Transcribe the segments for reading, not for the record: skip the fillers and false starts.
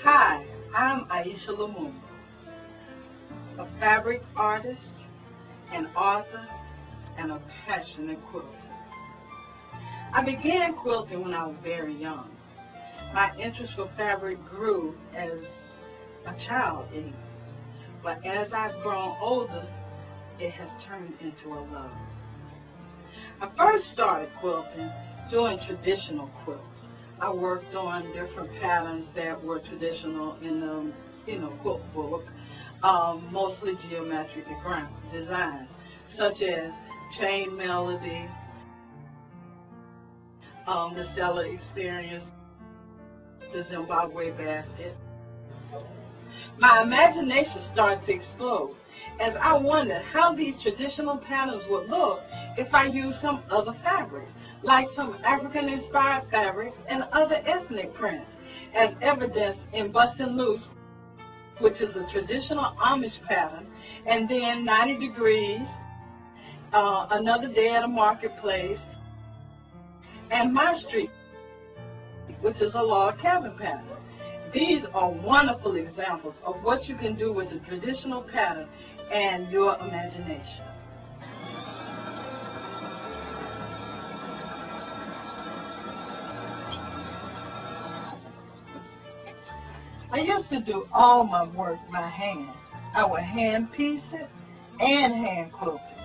Hi, I'm Aisha Lumumba, a fabric artist, an author, and a passionate quilter. I began quilting when I was very young. My interest for fabric grew as a child even, but as I've grown older, it has turned into a love. I first started quilting doing traditional quilts. I worked on different patterns that were traditional in the quilt book, mostly geometric designs, such as chain melody, the Stella Experience, the Zimbabwe basket. My imagination started to explode as I wondered how these traditional patterns would look if I used some other fabrics, like some African-inspired fabrics and other ethnic prints, as evidenced in Bustin' Loose, which is a traditional Amish pattern, and then 90 Degrees, Another Day at a Marketplace, and My Street, which is a log cabin pattern. These are wonderful examples of what you can do with a traditional pattern and your imagination. I used to do all my work by hand. I would hand piece it and hand quilt it.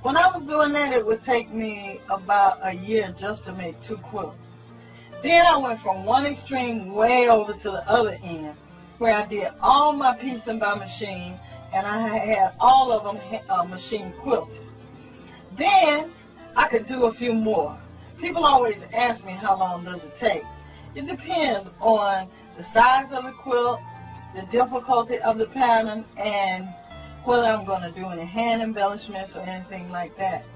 When I was doing that, it would take me about a year just to make 2 quilts. Then I went from one extreme way over to the other end, where I did all my piecing by machine, and I had all of them machine quilted. Then I could do a few more. People always ask me how long does it take. It depends on the size of the quilt, the difficulty of the pattern, and whether I'm going to do any hand embellishments or anything like that.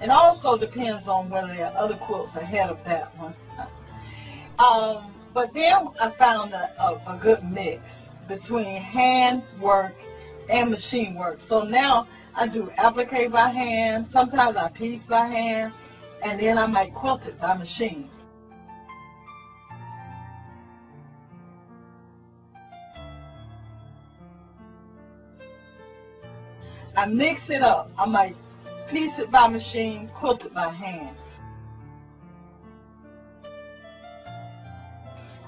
It also depends on whether there are other quilts ahead of that one. But then I found a good mix between hand work and machine work. So now I do applique by hand, sometimes I piece by hand, and then I might quilt it by machine. I mix it up. I might piece it by machine, quilt it by hand.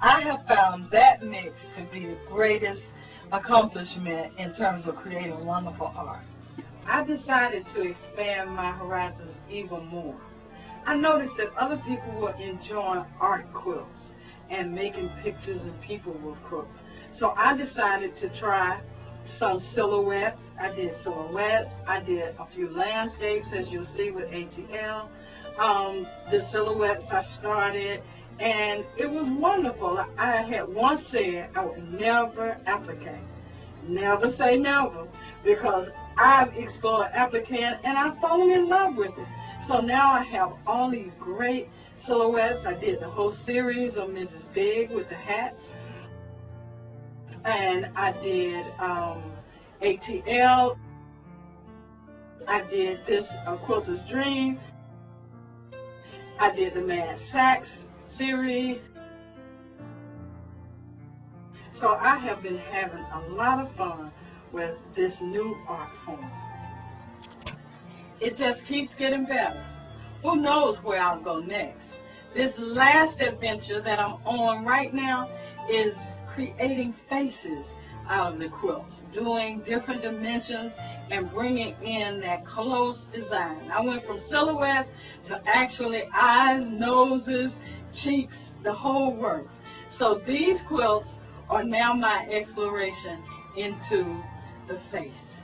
I have found that mix to be the greatest accomplishment in terms of creating wonderful art. I decided to expand my horizons even more. I noticed that other people were enjoying art quilts and making pictures of people with quilts. So I decided to try some silhouettes. I did silhouettes. I did a few landscapes, as you'll see with ATL. The silhouettes I started, and it was wonderful. I had once said I would never applique. Never say never, because I've explored appliquing and I've fallen in love with it. So now I have all these great silhouettes. I did the whole series of Mrs. Big with the hats. And I did ATL. I did this Quilter's Dream. I did the Mad Sacks series. So I have been having a lot of fun with this new art form. It just keeps getting better. Who knows where I'll go next? This last adventure that I'm on right now is creating faces out of the quilts, doing different dimensions and bringing in that close design. I went from silhouettes to actually eyes, noses, cheeks, the whole works. So these quilts are now my exploration into the face.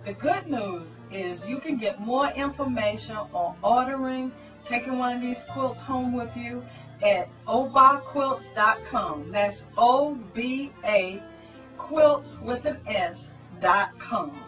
The good news is you can get more information on ordering, taking one of these quilts home with you at obaquilts.com. That's OBA quilts with an S.com.